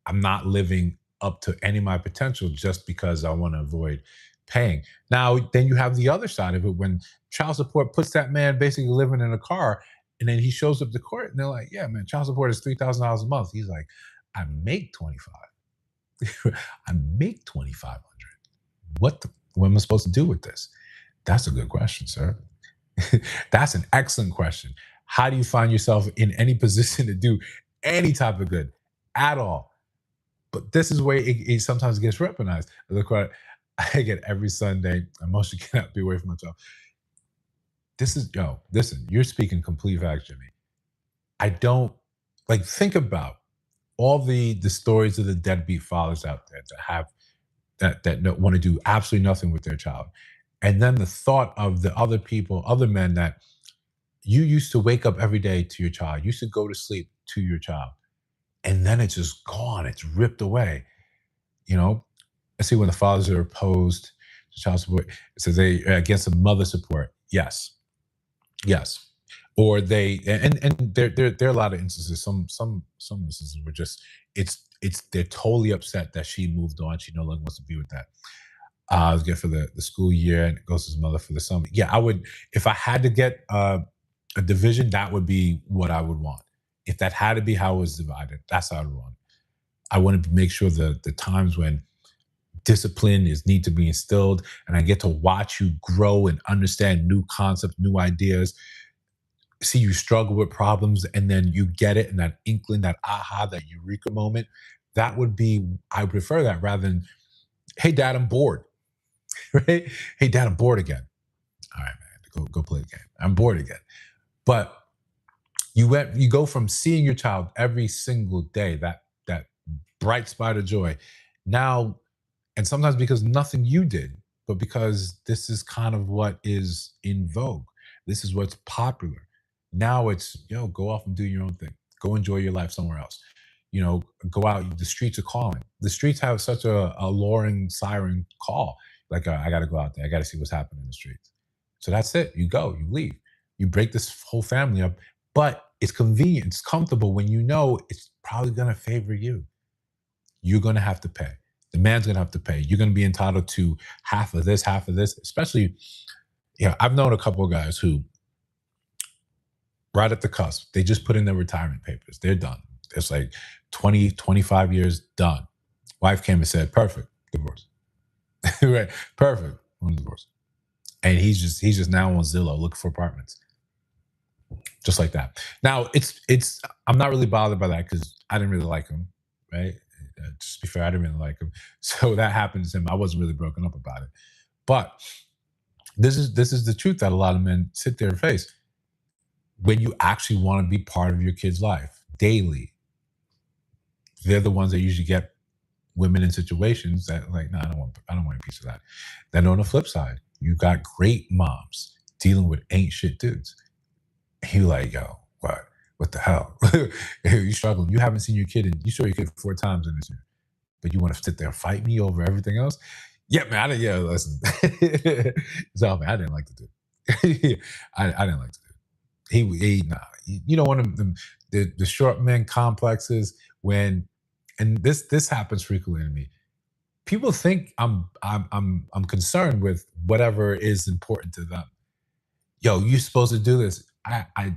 I'm not living up to any of my potential just because I want to avoid paying. Now, then you have the other side of it when child support puts that man basically living in a car, and then he shows up to court and they're like, yeah, man, child support is $3,000 a month. He's like, I make 25. I make 2,500. What am I supposed to do with this? That's a good question, sir. That's an excellent question. How do you find yourself in any position to do any type of good at all? But this is where it sometimes gets weaponized. Look what I get every Sunday. I mostly cannot be away from myself. Listen, you're speaking complete facts, Jimmy. I don't think about all the stories of the deadbeat fathers out there that have that don't want to do absolutely nothing with their child. And then the thought of the other people, other men that you used to wake up every day to your child, used to go to sleep to your child, and then it's just gone. It's ripped away. You know, I see when the fathers are opposed to child support, it says they are against the mother support. Yes, yes. Or they and there are a lot of instances. Some instances were just it's they're totally upset that she moved on. She no longer wants to be with that. I was good for the school year and it goes to his mother for the summer. Yeah, I would if I had to get a division, that would be what I would want. If that had to be how it was divided, that's how I would want it. I wanted to make sure the times when discipline is need to be instilled and I get to watch you grow and understand new concepts, new ideas, see you struggle with problems and then you get it and that inkling, that aha, that eureka moment, that would be I prefer that rather than, hey dad, I'm bored. Right? Hey dad, I'm bored again. All right, man, go play the game. I'm bored again. But you go from seeing your child every single day, that bright spot of joy. Now, and sometimes because nothing you did, but because this is kind of what is in vogue. This is what's popular. Now it's, go off and do your own thing. Go enjoy your life somewhere else. Go out. The streets are calling. The streets have such a alluring siren call. Like, I got to go out there. I got to see what's happening in the streets. So that's it. You go, you leave. You break this whole family up, but it's convenient. It's comfortable when you know it's probably going to favor you. You're going to have to pay. The man's going to have to pay. You're going to be entitled to half of this, especially, I've known a couple of guys who, right at the cusp, they just put in their retirement papers. They're done. It's like 20, 25 years done. Wife came and said, perfect, divorce. Right, perfect, on divorce. And he's just now on Zillow looking for apartments. Just like that. Now, I'm not really bothered by that because I didn't really like him, right? Just to be fair, I didn't really like him. So that happened to him. I wasn't really broken up about it. But this is the truth that a lot of men sit there and face. When you actually want to be part of your kid's life daily, they're the ones that usually get women in situations that like, no, I don't want a piece of that. Then on the flip side, you got great moms dealing with ain't shit dudes. He like, yo, what? What the hell? You struggling. You haven't seen your kid and you saw your kid 4 times in this year, but you want to sit there and fight me over everything else? Yeah, man. Yeah, listen. So man, I didn't like the dude. I didn't like the dude. He nah. You know, one of them the short men complexes when, and this happens frequently to me. People think I'm concerned with whatever is important to them. Yo, you're supposed to do this.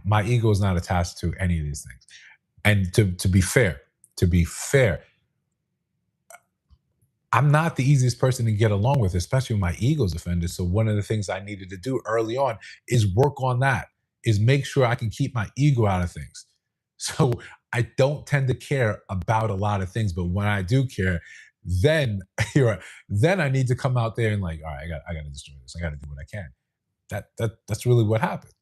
My ego is not attached to any of these things. And to be fair, I'm not the easiest person to get along with, especially when my ego's offended. So one of the things I needed to do early on is work on that, is make sure I can keep my ego out of things. So I don't tend to care about a lot of things, but when I do care, then you're right, then I need to come out there and like, all right, I got to destroy this. I got to do what I can. That's really what happened.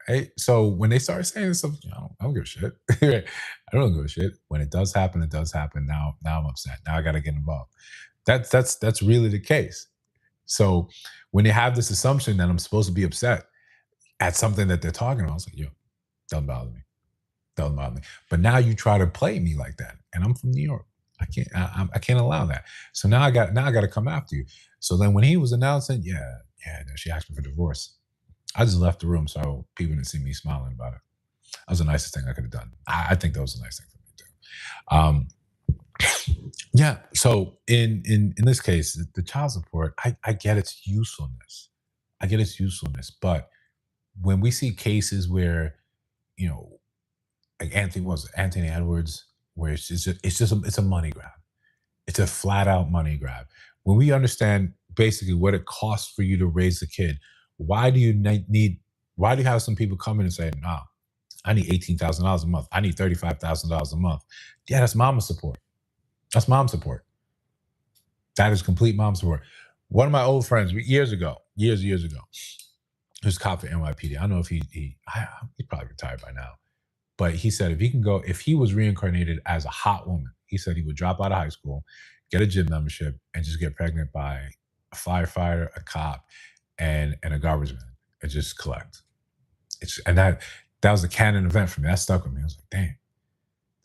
Right? So when they started saying this stuff, you know, I don't give a shit. I don't give a shit. When it does happen, it does happen. Now I'm upset. Now I got to get involved. That's really the case. So when they have this assumption that I'm supposed to be upset at something that they're talking about, I was like, yo, doesn't bother me. Doesn't bother me. But now you try to play me like that, and I'm from New York. I can't allow that. So now I got to come after you. So then when he was announcing, yeah, no, she asked me for divorce. I just left the room so people didn't see me smiling about it. That was the nicest thing I could have done. I think that was a nice thing for me to do. Yeah. So in this case, the child support, I get its usefulness. I get its usefulness, but when we see cases where, you know, like Anthony Edwards, where it's a money grab. It's a flat out money grab. When we understand basically what it costs for you to raise a kid, why do you need? Why do you have some people come in and say, "No, I need $18,000 a month. I need $35,000 a month." Yeah, that's mama support. That's mom support. That is complete mom support. One of my old friends years ago, he was a cop for NYPD. I don't know if he's probably retired by now. But he said if he was reincarnated as a hot woman, he said he would drop out of high school, get a gym membership, and just get pregnant by a firefighter, a cop, and a garbage man, and just collect. And that was a canon event for me. That stuck with me. I was like, damn,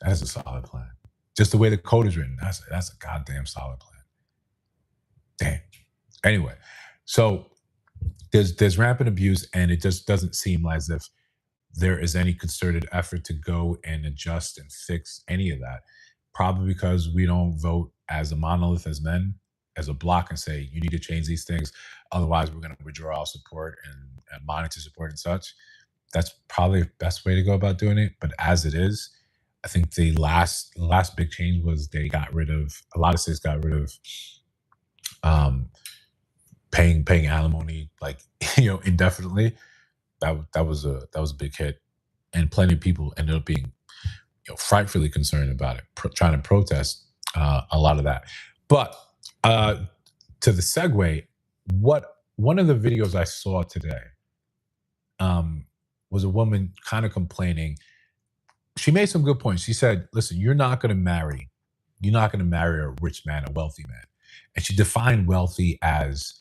that is a solid plan. Just the way the code is written, that's a goddamn solid plan. Damn. Anyway, so there's rampant abuse, and it just doesn't seem as if there is any concerted effort to go and adjust and fix any of that. Probably because we don't vote as a monolith as men, as a block, and say you need to change these things. Otherwise, we're going to withdraw our support and monitor support and such. That's probably the best way to go about doing it. But as it is, I think the last big change was they got rid of a lot of states got rid of um, paying alimony like indefinitely. That was a big hit, and plenty of people ended up being frightfully concerned about it, trying to protest a lot of that. But uh, to the segue, what one of the videos I saw today um, was a woman kind of complaining. She made some good points. She said, "Listen, you're not going to marry a rich man, a wealthy man," and she defined wealthy as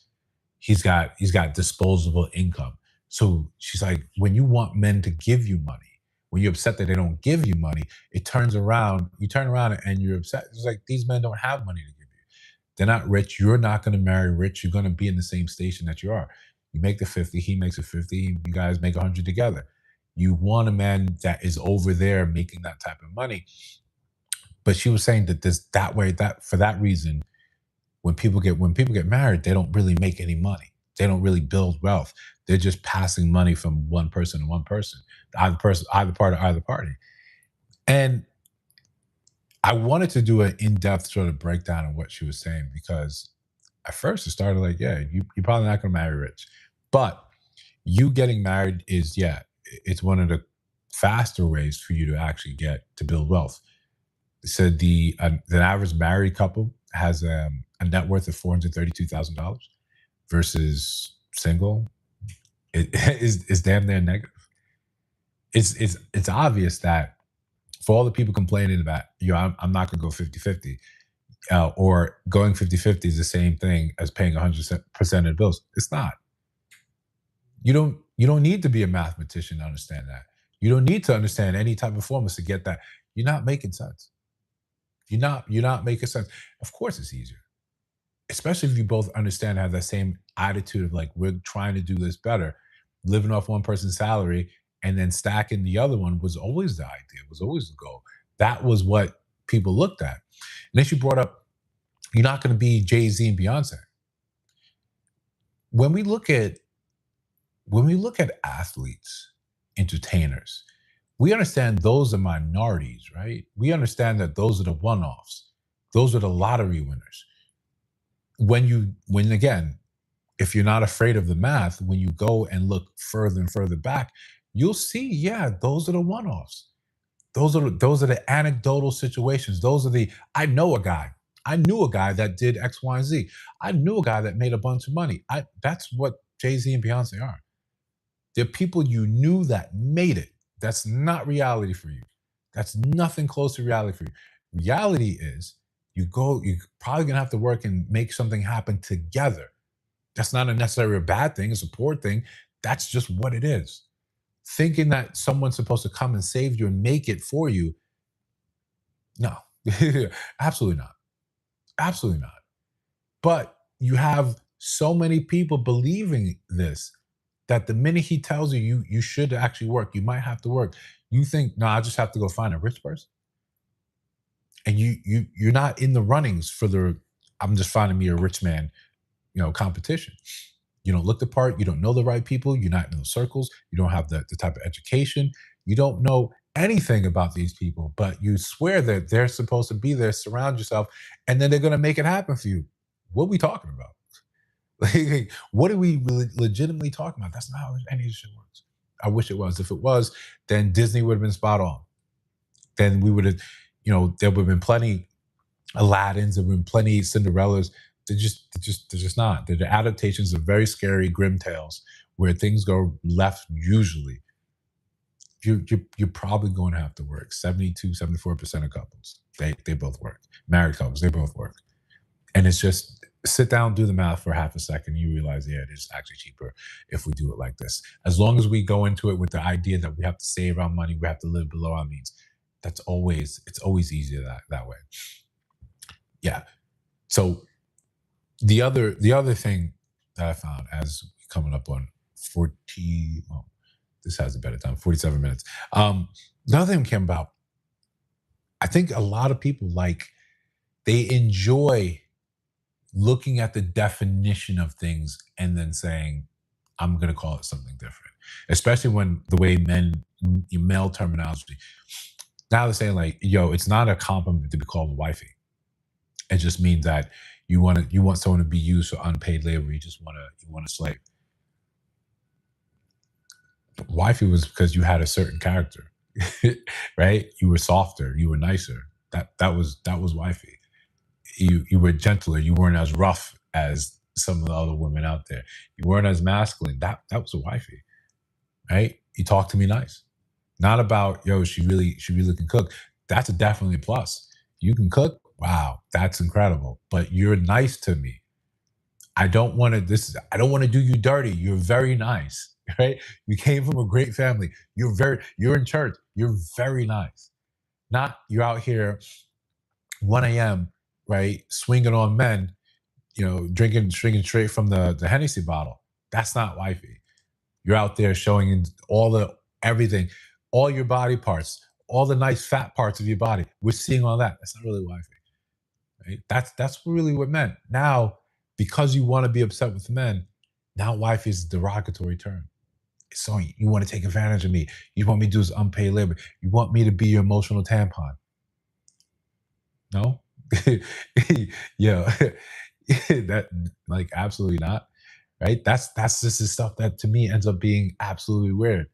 he's got disposable income. So she's like, when you want men to give you money, when you're upset that they don't give you money, you turn around and you're upset. It's like these men don't have money to give you. They're not rich. You're not going to marry rich. You're going to be in the same station that you are. You make the 50, he makes a 50, you guys make 100 together. You want a man that is over there making that type of money. But she was saying that that for that reason, when people get married, they don't really make any money. They don't really build wealth. They're just passing money from one person to one person, either party. And I wanted to do an in-depth sort of breakdown of what she was saying because at first it started like, yeah, you're probably not going to marry rich, but you getting married is it's one of the faster ways for you to actually get to build wealth. It said the average married couple has a net worth of $432,000 versus single. It is damn near negative. It's obvious that for all the people complaining about, I'm not going to go 50-50. or going 50-50 is the same thing as paying 100% of the bills. It's not. You don't need to be a mathematician to understand that. You don't need to understand any type of formulas to get that. You're not making sense. You're not making sense. Of course it's easier. Especially if you both understand, have that same attitude of like, we're trying to do this better. Living off one person's salary and then stacking the other one was always the idea, was always the goal. That was what people looked at. And then she brought up, you're not going to be Jay-Z and Beyonce. When we look at athletes, entertainers, we understand those are minorities, right? We understand that those are the one-offs. Those are the lottery winners. When again, if you're not afraid of the math, when you go and look further and further back, you'll see, yeah, those are the one-offs. Those are the anecdotal situations. Those are the I know a guy. I knew a guy that did X, Y, and Z. I knew a guy that made a bunch of money. That's what Jay-Z and Beyonce are. They're people you knew that made it. That's not reality for you. That's nothing close to reality for you. Reality is you're probably gonna have to work and make something happen together. That's not necessarily a bad thing, it's a poor thing. That's just what it is. Thinking that someone's supposed to come and save you and make it for you, no, absolutely not. Absolutely not. But you have so many people believing this that the minute he tells you you should actually work, you might have to work. You think, no, I just have to go find a rich person, and you're not in the runnings for the. I'm just finding me a rich man, competition. You don't look the part. You don't know the right people. You're not in those circles. You don't have the type of education. You don't know anything about these people, but you swear that they're supposed to be there. Surround yourself, and then they're going to make it happen for you. What are we talking about? Like, what are we legitimately talking about? That's not how any of this shit works. I wish it was. If it was, then Disney would have been spot on. Then we would have, there would have been plenty Aladdins, there would have been plenty Cinderellas. They're just not. They're the adaptations of very scary, grim tales where things go left usually. You're probably going to have to work. 72, 74% of couples, they both work. Married couples, they both work. And it's just sit down, do the math for half a second. You realize, yeah, it is actually cheaper if we do it like this. As long as we go into it with the idea that we have to save our money, we have to live below our means. It's always easier that way. Yeah. So the other thing that I found as coming up on 40, oh, this has a better time, 47 minutes. The other thing came about, I think a lot of people they enjoy looking at the definition of things and then saying, I'm going to call it something different, especially when the way male terminology, now they're saying like, yo, it's not a compliment to be called a wifey. It just means that you want someone to be used for unpaid labor. You want a slave. Wifey was because you had a certain character, right? You were softer, you were nicer. That was wifey. You were gentler. You weren't as rough as some of the other women out there. You weren't as masculine. That was a wifey, right? You talk to me nice. Not about, yo, she really can cook. That's a definitely a plus. You can cook. Wow, that's incredible. But you're nice to me. I don't want to do you dirty. You're very nice, right? You came from a great family. You're in church. You're very nice. Not you're out here 1 a.m., right, swinging on men, drinking straight from the Hennessy bottle. That's not wifey. You're out there showing all the everything, all your body parts, all the nice fat parts of your body. We're seeing all that. That's not really wifey, right? That's really what meant. Now, because you want to be upset with men, now wifey is a derogatory term. So you want to take advantage of me. You want me to do this unpaid labor. You want me to be your emotional tampon. No? Yeah. That like absolutely not. Right? That's just the stuff that to me ends up being absolutely weird.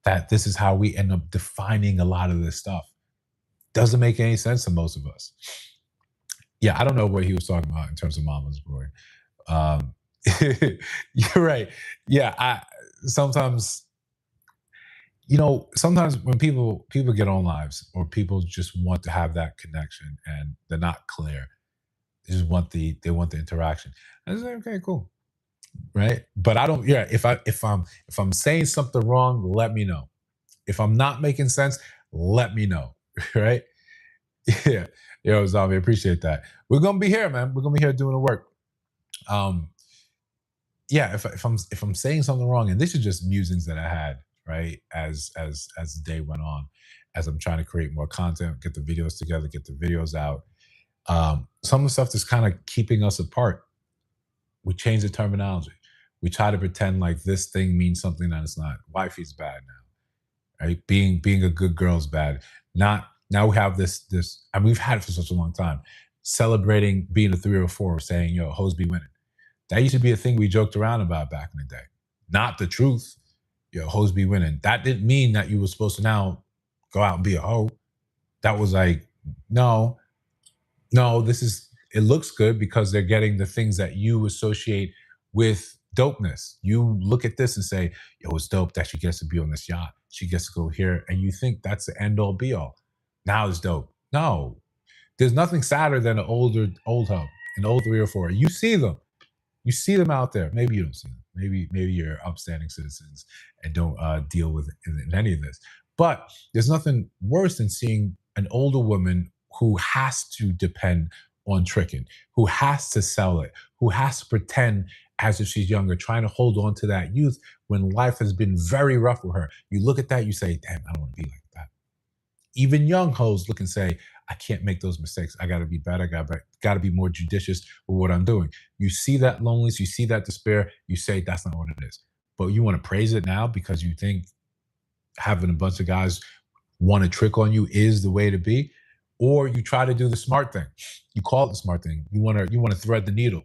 That this is how we end up defining a lot of this stuff. Doesn't make any sense to most of us. Yeah, I don't know what he was talking about in terms of Mama's Boy. Um, you're right. Yeah, I sometimes sometimes when people get on lives or people just want to have that connection and they're not clear, They just want they want the interaction. I say, okay, cool, right? But I don't. Yeah, if I'm saying something wrong, let me know. If I'm not making sense, let me know, right? Yeah, yo, Zombie, appreciate that. We're gonna be here, man. We're gonna be here doing the work. Um, yeah, if I'm saying something wrong, and this is just musings that I had, right, as the day went on, as I'm trying to create more content, get the videos together, get the videos out. Some of the stuff that's kind of keeping us apart. We change the terminology. We try to pretend like this thing means something that it's not. Wifey's bad now, right? Being a good girl is bad. Not now we have this, and we've had it for such a long time. Celebrating being a 3 or 4, saying, "Yo, hoes be winning." That used to be a thing we joked around about back in the day. Not the truth. Yo, hoes be winning. That didn't mean that you were supposed to now go out and be a hoe. That was like, no, no, this is, it looks good because they're getting the things that you associate with dopeness. You look at this and say, yo, it's dope that she gets to be on this yacht. She gets to go here. And you think that's the end all be all. Now it's dope. No, there's nothing sadder than an old hoe, an old 3 or 4. You see them. You see them out there. Maybe you don't see them. Maybe you're upstanding citizens and don't deal with in any of this. But there's nothing worse than seeing an older woman who has to depend on tricking, who has to sell it, who has to pretend as if she's younger, trying to hold on to that youth when life has been very rough with her. You look at that, you say, damn, I don't want to be like that. Even young hoes look and say, I can't make those mistakes. I got to be better. Got to be more judicious with what I'm doing. You see that loneliness, you see that despair, you say that's not what it is. But you want to praise it now because you think having a bunch of guys want to trick on you is the way to be, or you try to do the smart thing. You call it the smart thing. You want to thread the needle.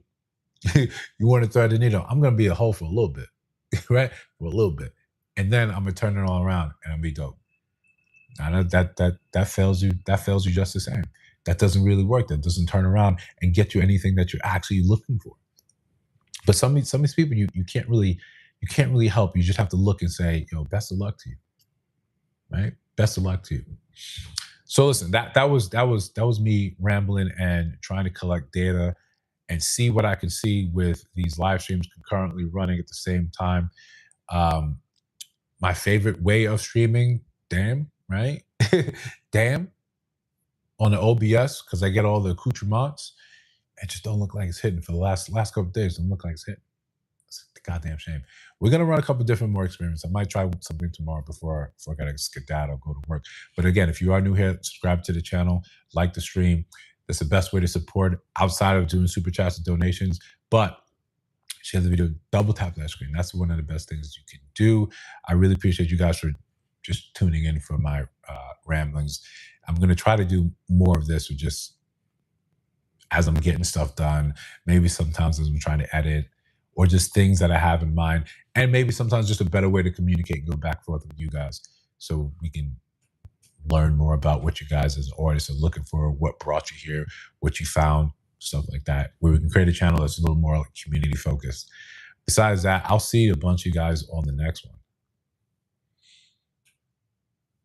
You want to thread the needle. I'm going to be a hoe for a little bit, right? For a little bit, and then I'm gonna turn it all around and I'll be dope. Now that fails you. That fails you just the same. That doesn't really work. That doesn't turn around and get you anything that you're actually looking for. But some of these people you can't really help. You just have to look and say, yo, best of luck to you, right? Best of luck to you. So listen, that was me rambling and trying to collect data and see what I can see with these live streams concurrently running at the same time. Um, my favorite way of streaming, damn, right? Damn, on the OBS because I get all the accoutrements. It just don't look like it's hitting for the last couple of days. Don't look like it's hitting. It's a goddamn shame. We're gonna run a couple different more experiments. I might try something tomorrow before I gotta skedaddle, go to work. But again, if you are new here, subscribe to the channel, like the stream. That's the best way to support outside of doing super chats and donations. But share the video, double tap that screen. That's one of the best things you can do. I really appreciate you guys for just tuning in for my ramblings. I'm going to try to do more of this, or just as I'm getting stuff done, maybe sometimes as I'm trying to edit, or just things that I have in mind, and maybe sometimes just a better way to communicate and go back and forth with you guys so we can learn more about what you guys as artists are looking for, what brought you here, what you found, stuff like that, where we can create a channel that's a little more like community focused. Besides that, I'll see a bunch of you guys on the next one.